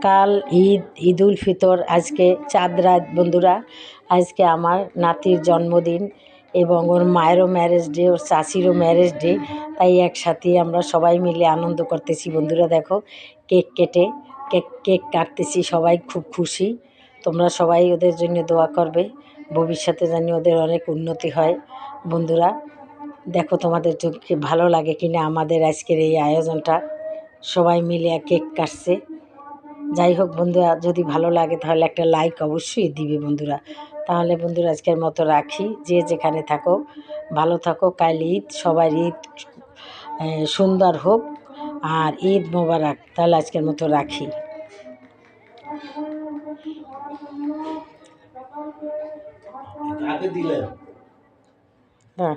কাল ঈদ উল ফিতর, আজকে চাঁদ রাত বন্ধুরা। আজকে আমার নাতির জন্মদিন এবং ওর মায়েরও ম্যারেজ ডে, ওর চাষিরও ম্যারেজ ডে। তাই একসাথে আমরা সবাই মিলে আনন্দ করতেছি বন্ধুরা। দেখো কেক কাটতেছি, সবাই খুব খুশি। তোমরা সবাই ওদের জন্য দোয়া করবে, ভবিষ্যতে জানি ওদের অনেক উন্নতি হয় বন্ধুরা। দেখো তোমাদের কি ভালো লাগে কিনা আমাদের আজকের এই আয়োজনটা। সবাই মিলে কেক কাটছে। যাই হোক বন্ধুরা, যদি ভালো লাগে তাহলে একটা লাইক অবশ্যই দিবে বন্ধুরা। তাহলে বন্ধুরা আজকের মতো রাখি। যে যেখানে থাকো ভালো থাকো। কাল ঈদ, সবার ঈদ সুন্দর হোক আর ঈদ মোবারক। তাহলে আজকের মতো রাখি। হ্যাঁ।